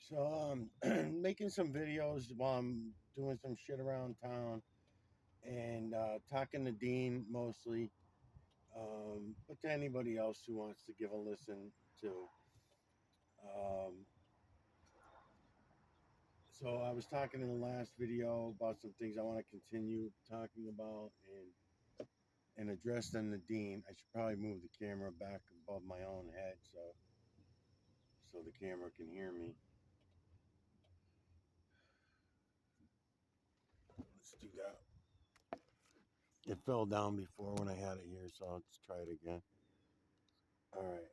So making some videos while I'm doing some shit around town and talking to Dean mostly, but to anybody else who wants to give a listen to. Um, so I was talking in the last video about some things I want to continue talking about and address them to Dean. I should probably move the camera back above my own head so the camera can hear me. Let's do that. It fell down before when I had it here, so let's try it again. All right.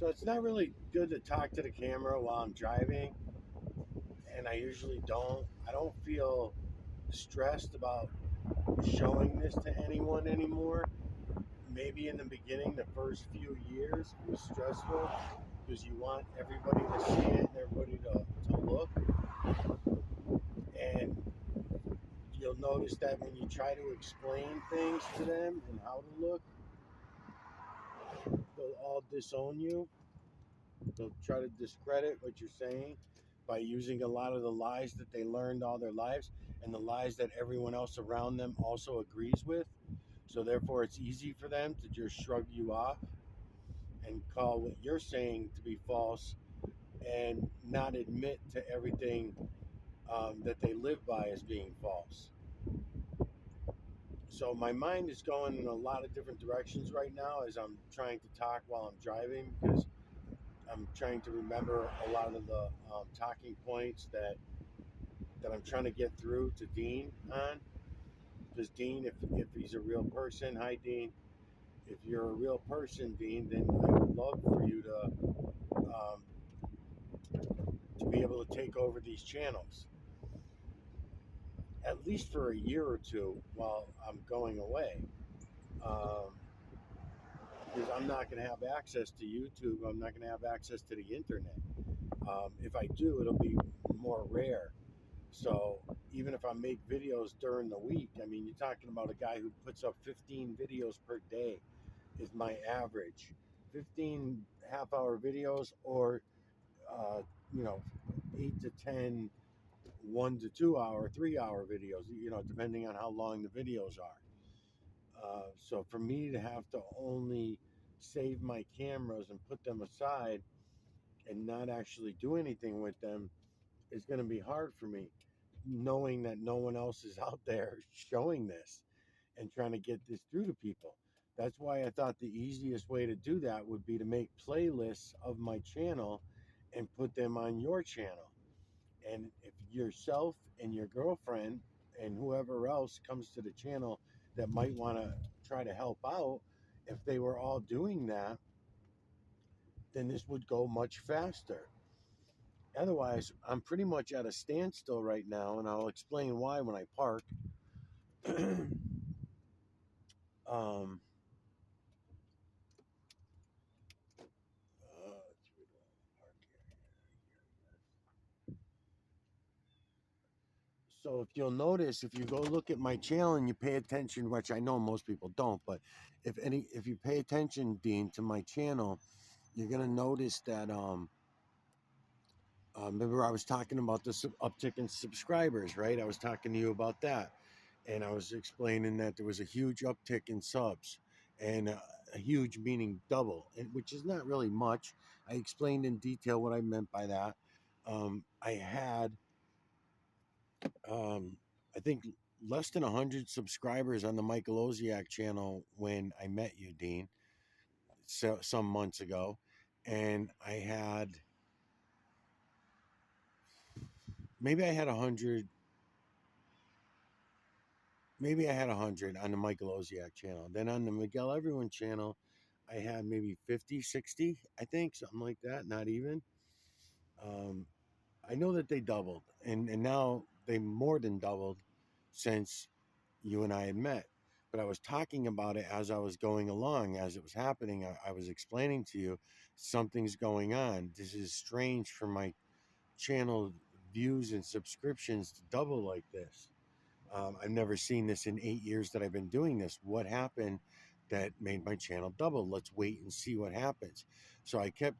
So it's not really good to talk to the camera while I'm driving, and I usually don't. I don't feel stressed about showing this to anyone anymore. Maybe in the beginning, the first few years, it was stressful because you want everybody to see it and everybody to look. And you'll notice that when you try to explain things to them and how to look, they'll all disown you. They'll try to discredit what you're saying by using a lot of the lies that they learned all their lives and the lies that everyone else around them also agrees with. So therefore, it's easy for them to just shrug you off and call what you're saying to be false and not admit to everything that they live by as being false. So my mind is going in a lot of different directions right now as I'm trying to talk while I'm driving because I'm trying to remember a lot of the talking points that I'm trying to get through to Dean on. Because Dean, if he's a real person, hi Dean. If you're a real person, Dean, then I would love for you to be able to take over these channels, at least for a year or two while I'm going away. Um, because I'm not going to have access to YouTube. I'm not going to have access to the internet. If I do, it'll be more rare. So even if I make videos during the week, I mean, you're talking about a guy who puts up 15 videos per day is my average. 15 half-hour videos or, uh, you know, 8 to 10 1 to 2 hour, 3 hour videos, depending on how long the videos are. So for me to have to only save my cameras and put them aside and not actually do anything with them is going to be hard for me, knowing that no one else is out there showing this and trying to get this through to people. That's why I thought the easiest way to do that would be to make playlists of my channel and put them on your channel. And if yourself and your girlfriend and whoever else comes to the channel that might want to try to help out, if they were all doing that, then this would go much faster. Otherwise, I'm pretty much at a standstill right now, and I'll explain why when I park. um, uh, so if you'll notice, if you go look at my channel and you pay attention, which I know most people don't, but if you pay attention, Dean, to my channel, you're gonna notice that remember I was talking about this uptick in subscribers, right? I was talking to you about that, and I was explaining that there was a huge uptick in subs, and a huge meaning double, and which is not really much. I explained in detail what I meant by that. I had, I think less than 100 subscribers on the Michael Oziak channel when I met you, Dean, some months ago. And I had, maybe I had 100, maybe I had 100 on the Michael Oziak channel. Then on the Miguel Everyone channel, I had maybe 50, 60, I think, something like that, not even. Um, I know that they doubled, and now they more than doubled since you and I had met. But I was talking about it as I was going along, as it was happening. I was explaining to you something's going on. This is strange for my channel views and subscriptions to double like this. I've never seen this in 8 years that I've been doing this. What happened that made my channel double? Let's wait and see what happens. So I kept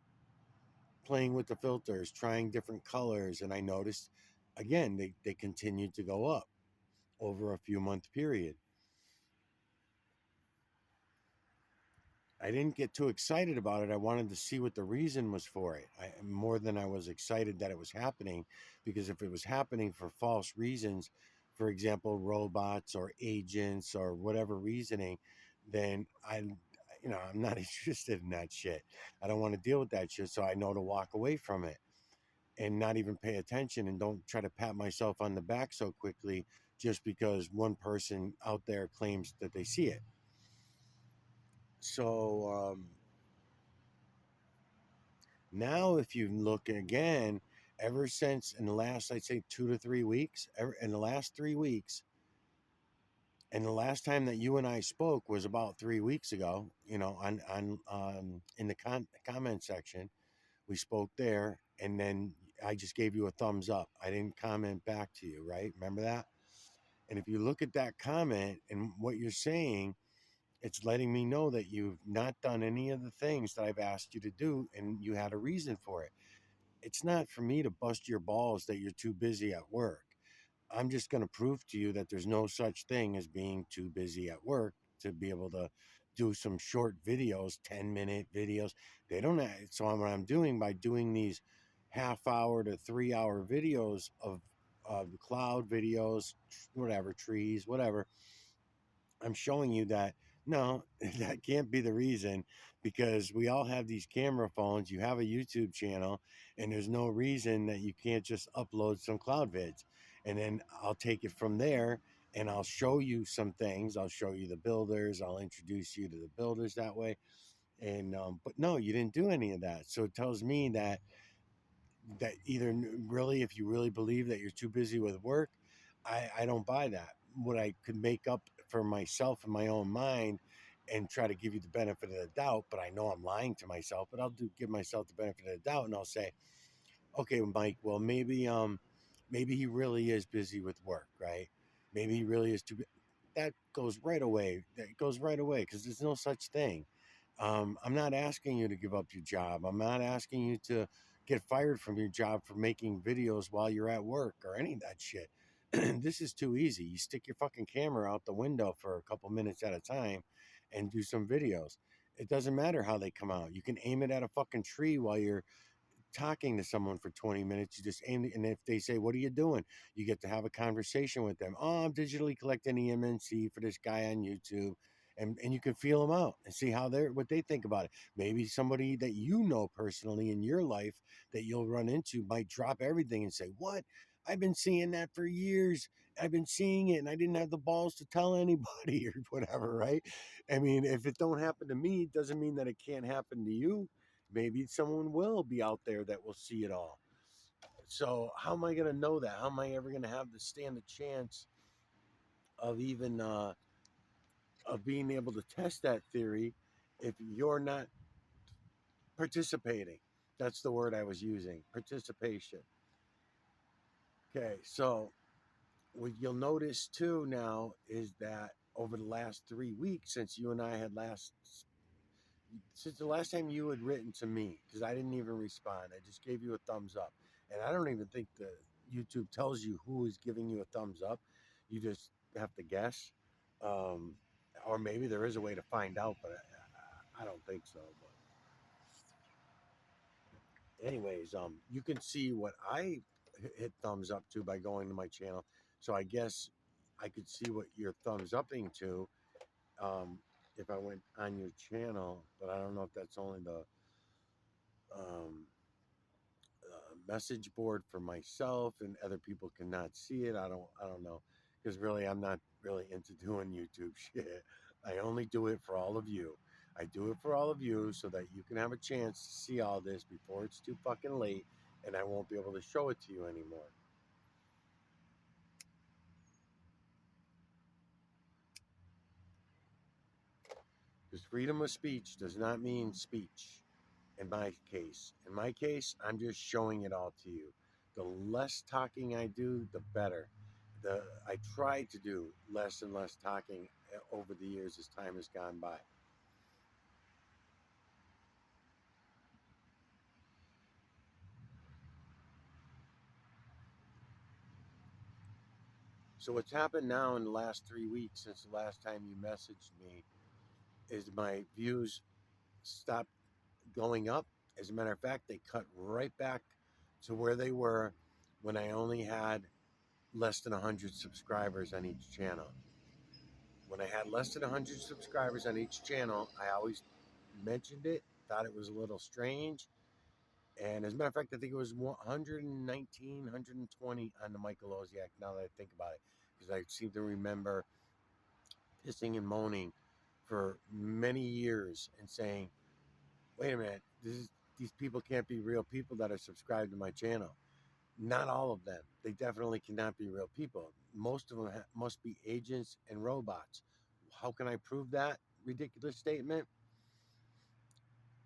playing with the filters, trying different colors, and I noticed again they continued to go up over a few month period. I didn't get too excited about it. I wanted to see what the reason was for it. More than I was excited that it was happening, because if it was happening for false reasons, for example, robots or agents or whatever reasoning, then I'm not interested in that shit. I don't want to deal with that shit, so I know to walk away from it and not even pay attention, and don't try to pat myself on the back so quickly just because one person out there claims that they see it. So now, if you look again, ever since in the last, I'd say 2 to 3 weeks, in the last 3 weeks, and the last time that you and I spoke was about 3 weeks ago. On in the comment section, we spoke there, and then I just gave you a thumbs up. I didn't comment back to you, right? Remember that? And if you look at that comment and what you're saying, it's letting me know that you've not done any of the things that I've asked you to do, and you had a reason for it. It's not for me to bust your balls that you're too busy at work. I'm just going to prove to you that there's no such thing as being too busy at work to be able to do some short videos, 10-minute videos. They don't have, so what I'm doing by doing these half-hour to 3-hour videos of cloud videos, whatever, trees, whatever, I'm showing you that no, that can't be the reason, because we all have these camera phones. You have a YouTube channel, and there's no reason that you can't just upload some cloud vids. And then I'll take it from there, and I'll show you some things. I'll show you the builders. I'll introduce you to the builders that way. And but no, you didn't do any of that. So it tells me that either really, if you really believe that you're too busy with work, I don't buy that. What I could make up for myself in my own mind and try to give you the benefit of the doubt, but I know I'm lying to myself, but I'll give myself the benefit of the doubt, and I'll say, okay, Mike, well, maybe he really is busy with work, right? Maybe he really is too that goes right away. That goes right away, because there's no such thing. I'm not asking you to give up your job. I'm not asking you to get fired from your job for making videos while you're at work or any of that shit. This is too easy. You stick your fucking camera out the window for a couple minutes at a time and do some videos. It doesn't matter how they come out. You can aim it at a fucking tree while you're talking to someone for 20 minutes. You just aim it, and if they say, "What are you doing?" You get to have a conversation with them. Oh, I'm digitally collecting EMNC for this guy on YouTube. And you can feel them out and see how what they think about it. Maybe somebody that you know personally in your life that you'll run into might drop everything and say, "What? I've been seeing that for years. I've been seeing it, and I didn't have the balls to tell anybody," or whatever, right? I mean, if it don't happen to me, it doesn't mean that it can't happen to you. Maybe someone will be out there that will see it all. So how am I going to know that? How am I ever going to have to stand a chance of even of being able to test that theory if you're not participating? That's the word I was using, participation. Okay, so what you'll notice too now is that over the last 3 weeks, since you and I had since the last time you had written to me, because I didn't even respond, I just gave you a thumbs up. And I don't even think the YouTube tells you who is giving you a thumbs up. You just have to guess. Um, or maybe there is a way to find out, but I don't think so. But anyways, you can see what I hit thumbs up to by going to my channel. So I guess I could see what you're thumbs upping to if I went on your channel, but I don't know if that's only the um, message board for myself and other people cannot see it. I don't know, because really I'm not really into doing YouTube shit. I only do it for all of you. I do it for all of you so that you can have a chance to see all this before it's too fucking late and I won't be able to show it to you anymore. Because freedom of speech does not mean speech in my case. In my case, I'm just showing it all to you. The less talking I do, the better. I try to do less and less talking over the years as time has gone by. So what's happened now in the last 3 weeks since the last time you messaged me is my views stopped going up. As a matter of fact, they cut right back to where they were when I only had less than 100 subscribers on each channel. When I had less than 100 subscribers on each channel, I always mentioned it, thought it was a little strange. And as a matter of fact, I think it was 119, 120 on the Michael Oziak, now that I think about it, because I seem to remember pissing and moaning for many years and saying, wait a minute, these people can't be real people that are subscribed to my channel. Not all of them. They definitely cannot be real people. Most of them must be agents and robots. How can I prove that ridiculous statement?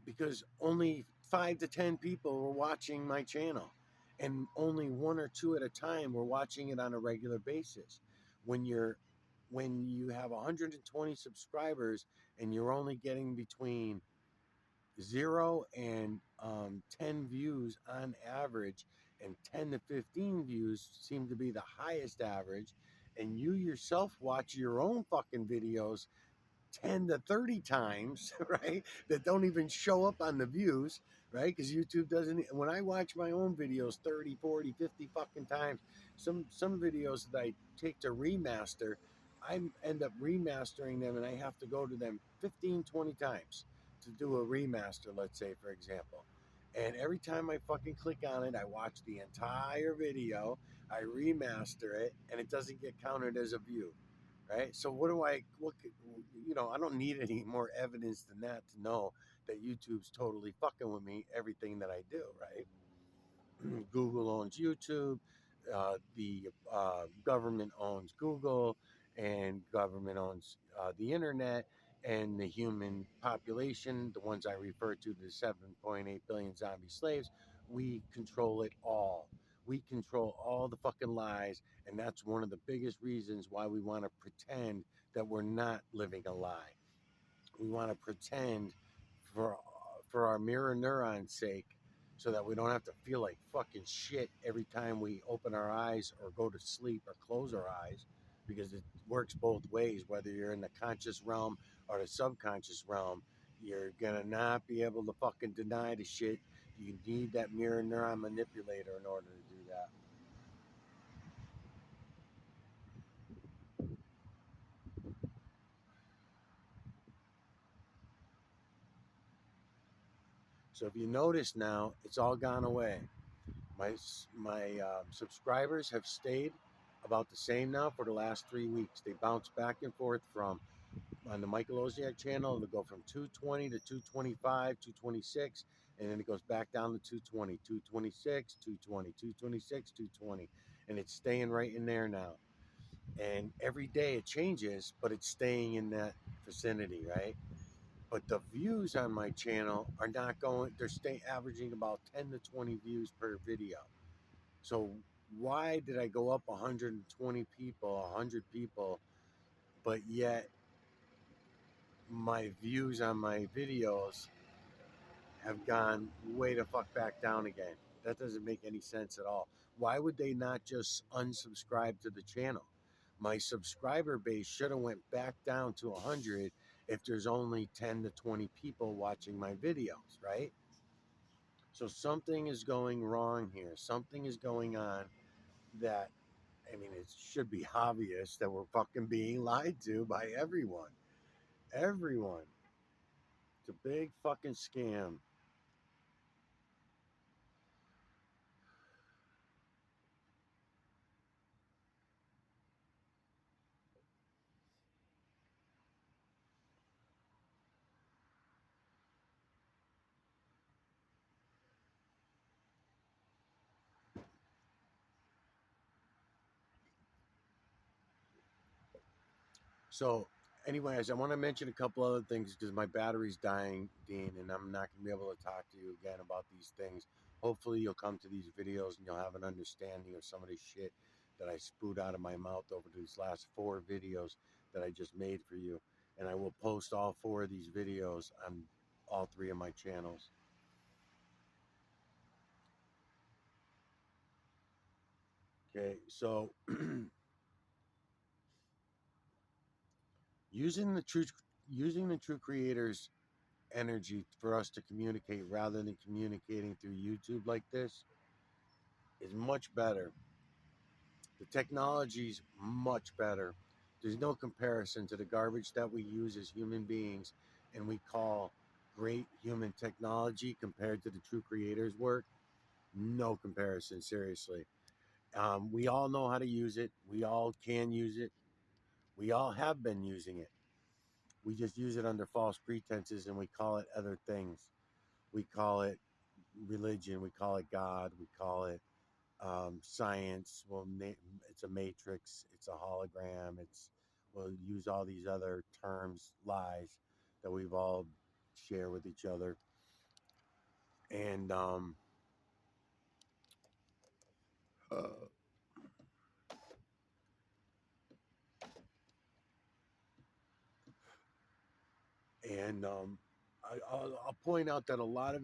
Because only 5 to 10 people were watching my channel, and only one or two at a time were watching it on a regular basis. When you have 120 subscribers and you're only getting between 0 and 10 views on average, and 10 to 15 views seem to be the highest average, and you yourself watch your own fucking videos 10 to 30 times, right? That don't even show up on the views, right? Because YouTube doesn't, when I watch my own videos 30, 40, 50 fucking times, some videos that I take to remaster, I end up remastering them and I have to go to them 15, 20 times to do a remaster, let's say, for example. And every time I fucking click on it, I watch the entire video, I remaster it, and it doesn't get counted as a view, right? So I don't need any more evidence than that to know that YouTube's totally fucking with me, everything that I do, right? Google owns YouTube, the government owns Google, and government owns the internet, and the human population, the ones I refer to, the 7.8 billion zombie slaves, we control it all. We control all the fucking lies, and that's one of the biggest reasons why we want to pretend that we're not living a lie. We want to pretend for for our mirror neurons' sake, so that we don't have to feel like fucking shit every time we open our eyes or go to sleep or close our eyes, because it works both ways. Whether you're in the conscious realm or the subconscious realm, you're gonna not be able to fucking deny the shit. You need that mirror neuron manipulator in order to do that. So if you notice now, it's all gone away. My subscribers have stayed about the same now for the last 3 weeks. They bounce back and forth from on the Michael Oziak channel. It'll go from 220 to 225, 226, and then it goes back down to 220, 226, 220, 226, 220, and it's staying right in there now. And every day it changes, but it's staying in that vicinity, right? But the views on my channel are not going. They're staying averaging about 10 to 20 views per video. So why did I go up 120 people, 100 people, but yet my views on my videos have gone way the fuck back down again? That doesn't make any sense at all. Why would they not just unsubscribe to the channel? My subscriber base should have went back down to 100 if there's only 10 to 20 people watching my videos, right? So something is going wrong here. Something is going on that I mean, it should be obvious that we're fucking being lied to by everyone. Everyone. It's a big fucking scam. So, anyways, I want to mention a couple other things because my battery's dying, Dean, and I'm not going to be able to talk to you again about these things. Hopefully, you'll come to these videos and you'll have an understanding of some of the shit that I spewed out of my mouth over these last 4 videos that I just made for you. And I will post all 4 of these videos on all 3 of my channels. Okay, so using the true using the true creators energy for us to communicate rather than communicating through YouTube like this is much better. The technology's much better. There's no comparison to the garbage that we use as human beings and we call great human technology compared to the true creators' work. No comparison, seriously. We all know how to use it. We all can use it. We all have been using it. We just use it under false pretenses and we call it other things. We call it religion, we call it God, we call it science. Well, it's a matrix, it's a hologram, we'll use all these other terms, lies that we've all share with each other. And uh, I'll point out that a lot of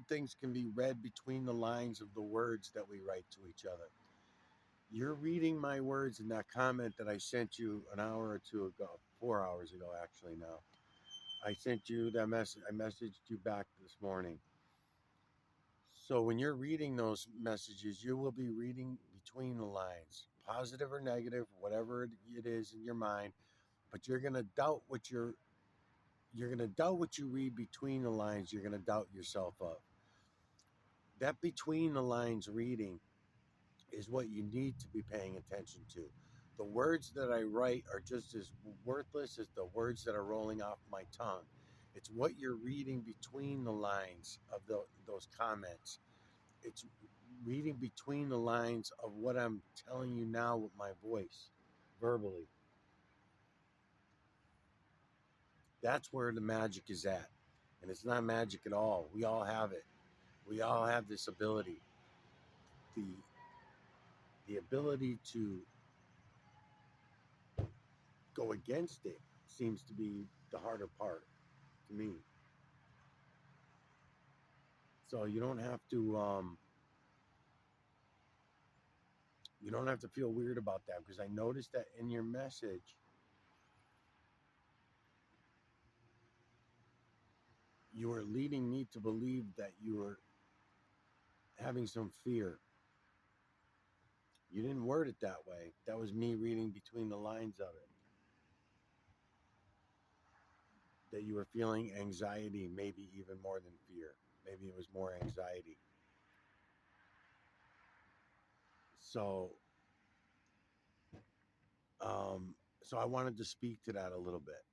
things can be read between the lines of the words that we write to each other. You're reading my words in that comment that I sent you an hour or two ago, 4 hours ago, actually. Now, I sent you that message. I messaged you back this morning. So when you're reading those messages, you will be reading between the lines, positive or negative, whatever it is in your mind. But you're gonna doubt what you read between the lines. You're gonna doubt yourself up. That between the lines reading is what you need to be paying attention to. The words that I write are just as worthless as the words that are rolling off my tongue. It's what you're reading between the lines of those comments. It's reading between the lines of what I'm telling you now with my voice, verbally. That's where the magic is at. And it's not magic at all. We all have it. We all have this ability. The the ability to go against it seems to be the harder part to me. So you don't have to feel weird about that because I noticed that in your message you were leading me to believe that you were having some fear. You didn't word it that way. That was me reading between the lines of it. That you were feeling anxiety, maybe even more than fear. Maybe it was more anxiety. So um so I wanted to speak to that a little bit.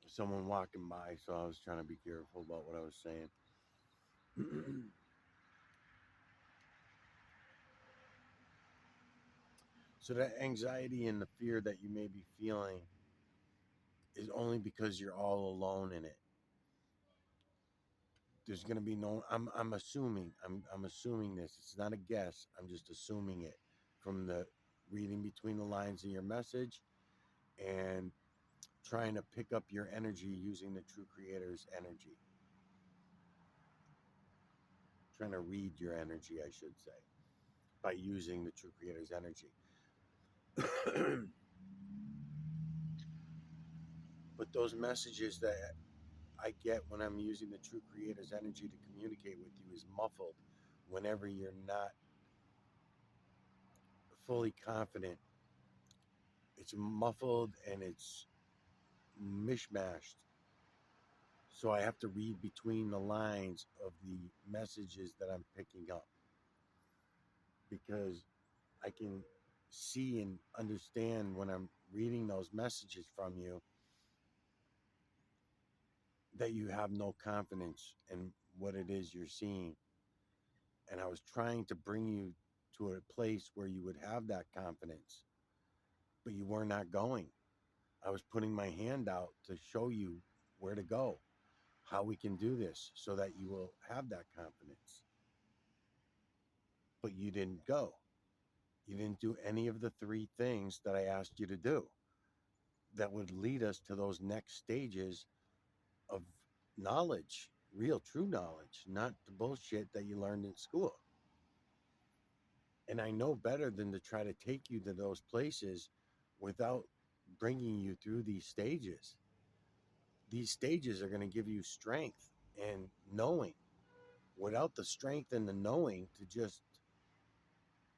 Someone walking by, so I was trying to be careful about what I was saying. So that anxiety and the fear that you may be feeling is only because you're all alone in it. There's going to be no I'm assuming I'm assuming this. It's not a guess. I'm just assuming it from the reading between the lines in your message and trying to pick up your energy using the true creator's energy. Trying to read your energy, I should say, by using the true creator's energy. But those messages that I get when I'm using the true creator's energy to communicate with you is muffled whenever you're not fully confident. It's muffled and it's mishmashed. So I have to read between the lines of the messages that I'm picking up because I can see and understand when I'm reading those messages from you that you have no confidence in what it is you're seeing. And I was trying to bring you to a place where you would have that confidence, but you were not going. I was putting my hand out to show you where to go, how we can do this so that you will have that confidence. But you didn't go. You didn't do any of the three things that I asked you to do that would lead us to those next stages of knowledge, real, true knowledge, not the bullshit that you learned in school. And I know better than to try to take you to those places without bringing you through these stages. These stages are going to give you strength and knowing. Without the strength and the knowing to just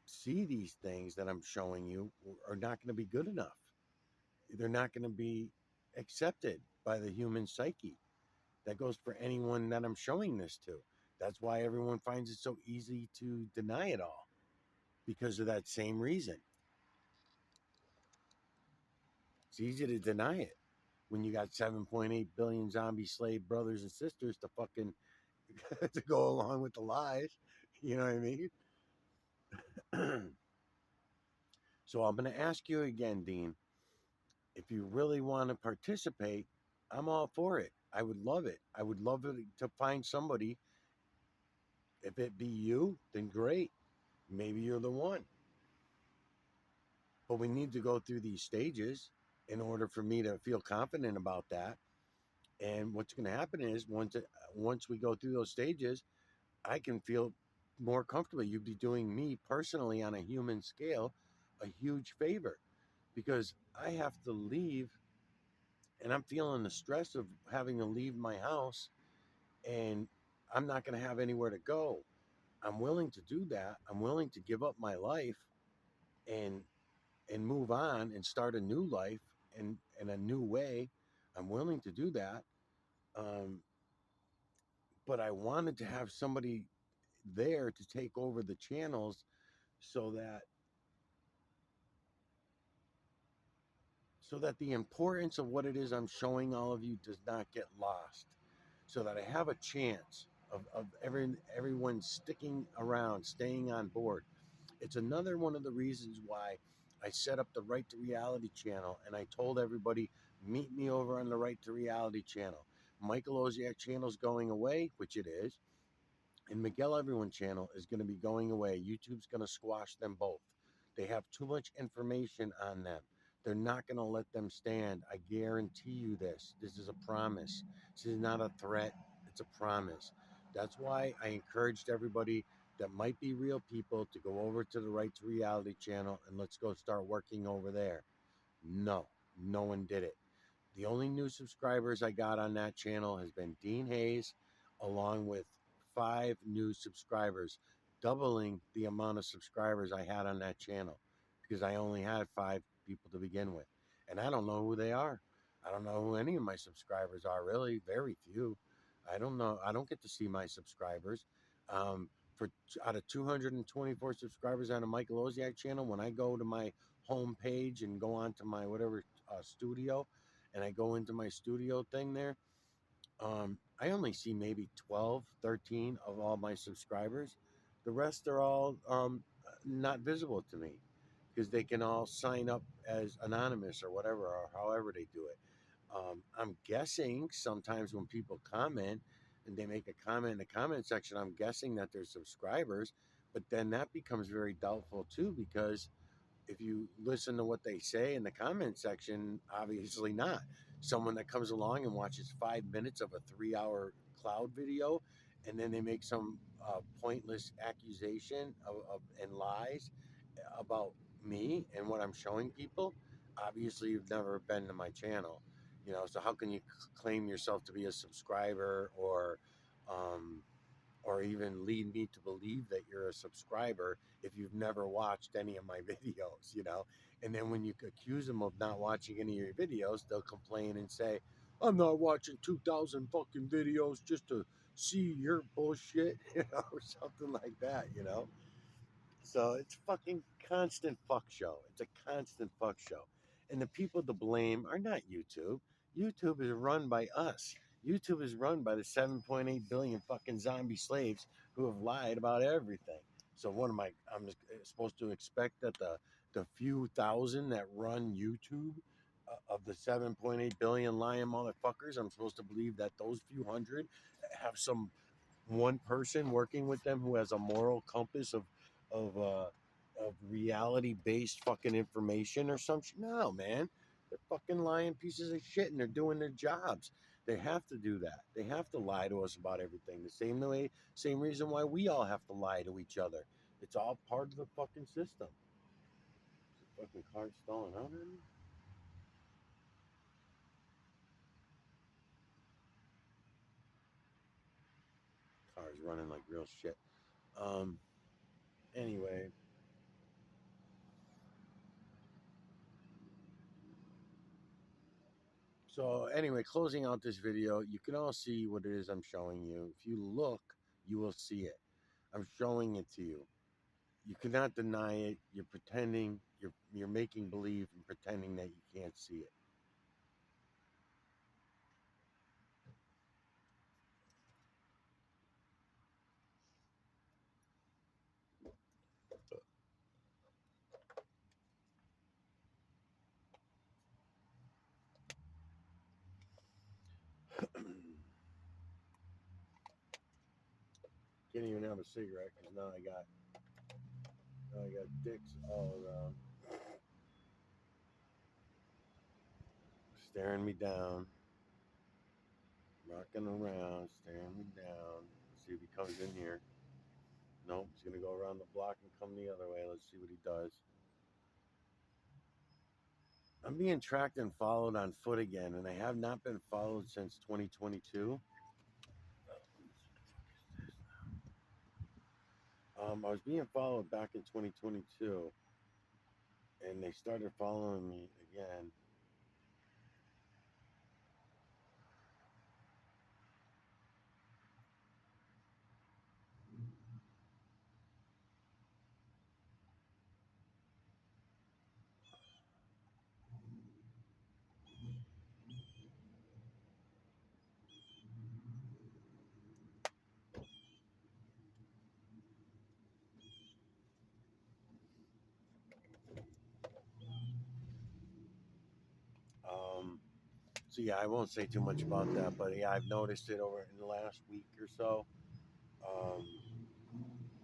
see these things that I'm showing you are not going to be good enough. They're not going to be accepted by the human psyche. That goes for anyone that I'm showing this to. That's why everyone finds it so easy to deny it all because of that same reason. It's easy to deny it when you got 7.8 billion zombie slave brothers and sisters to fucking to go along with the lies. You know what I mean? So I'm going to ask you again, Dean. If you really want to participate, I'm all for it. I would love it. I would love it to find somebody. If it be you, then great. Maybe you're the one. But we need to go through these stages in order for me to feel confident about that. And what's going to happen is once we go through those stages, I can feel more comfortable. You'd be doing me personally on a human scale a huge favor because I have to leave and I'm feeling the stress of having to leave my house and I'm not going to have anywhere to go. I'm willing to do that. I'm willing to give up my life and move on and start a new life in a new way. I'm willing to do that. Um, but I wanted to have somebody there to take over the channels so that the importance of what it is I'm showing all of you does not get lost. So that I have a chance of everyone sticking around, staying on board. It's another one of the reasons why I set up the Right to Reality channel and I told everybody, meet me over on the Right to Reality channel. Michael Oziak channel's going away, which it is, and Miguel Everyone channel is going to be going away. YouTube's going to squash them both. They have too much information on them. They're not going to let them stand. I guarantee you this. This is a promise. This is not a threat. It's a promise. That's why I encouraged everybody that might be real people to go over to the Right to Reality channel and let's go start working over there. No, no one did it. The only new subscribers I got on that channel has been Dean Hayes, along with 5 new subscribers, doubling the amount of subscribers I had on that channel because I only had 5 people to begin with. And I don't know who they are. I don't know who any of my subscribers are, really. Very few. I don't know. I don't get to see my subscribers. For out of 224 subscribers on a Michael Oziak channel, when I go to my home page and go on to my whatever studio, and I go into my studio thing there, I only see maybe 12, 13 of all my subscribers. The rest are all not visible to me because they can all sign up as anonymous or whatever, or however they do it. I'm guessing sometimes when people comment and they make a comment in the comment section, I'm guessing that they're subscribers, but then that becomes very doubtful too because if you listen to what they say in the comment section, obviously not. Someone that comes along and watches 5 minutes of a 3 hour cloud video, and then they make some pointless accusation and lies about me and what I'm showing people. Obviously, you've never been to my channel. You know, so how can you claim yourself to be a subscriber, um, or even lead me to believe that you're a subscriber if you've never watched any of my videos, you know? And then when you accuse them of not watching any of your videos, they'll complain and say, I'm not watching 2,000 fucking videos just to see your bullshit, you know, or something like that, you know? So it's fucking constant fuck show. It's a constant fuck show. And the people to blame are not YouTube. YouTube is run by us. YouTube is run by the 7.8 billion fucking zombie slaves who have lied about everything. So what am I? I'm supposed to expect that the few thousand that run YouTube, of the 7.8 billion lying motherfuckers, I'm supposed to believe that those few hundred have some one person working with them who has a moral compass of uh of reality based fucking information or some shit. No, man. They're fucking lying pieces of shit and they're doing their jobs. They have to do that. They have to lie to us about everything. Same reason why we all have to lie to each other. It's all part of the fucking system. The fucking car stalling out on me. Car's running like real shit. Um anyway, so anyway, closing out this video, you can all see what it is I'm showing you. If you look, you will see it. I'm showing it to you. You cannot deny it. You're pretending. You're making believe and pretending that you can't see it. Can't even have a cigarette because now I got dicks all around, staring me down, rocking around, staring me down. See if he comes in here. Nope, he's gonna go around the block and come the other way. Let's see what he does. I'm being tracked and followed on foot again, and I have not been followed since 2022. I was being followed back in 2022, and they started following me again. Um, so yeah, I won't say too much about that, but yeah, I've noticed it over in the last week or so. Um,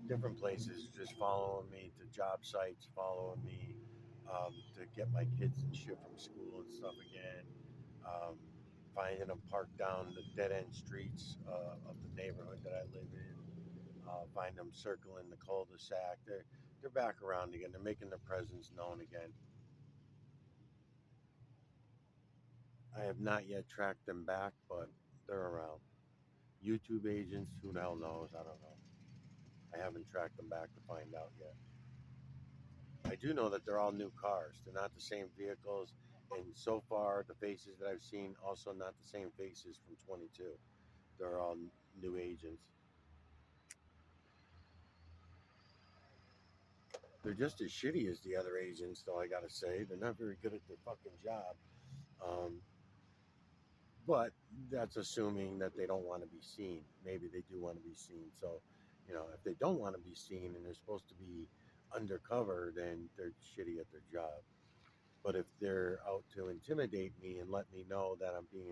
Different places just following me to job sites, following me to get my kids and shit from school and stuff again. Um, Finding them parked down the dead end streets of the neighborhood that I live in. Find them circling the cul-de-sac. They're back around again. They're making their presence known again. I have not yet tracked them back, but they're around. YouTube agents, who the hell knows? I don't know. I haven't tracked them back to find out yet. I do know that they're all new cars. They're not the same vehicles, and so far the faces that I've seen also not the same faces from 22. They're all new agents. They're just as shitty as the other agents, though. I gotta say, they're not very good at their fucking job. Um, but that's assuming that they don't want to be seen. Maybe they do want to be seen. So, you know, if they don't want to be seen and they're supposed to be undercover, then they're shitty at their job. But if they're out to intimidate me and let me know that I'm being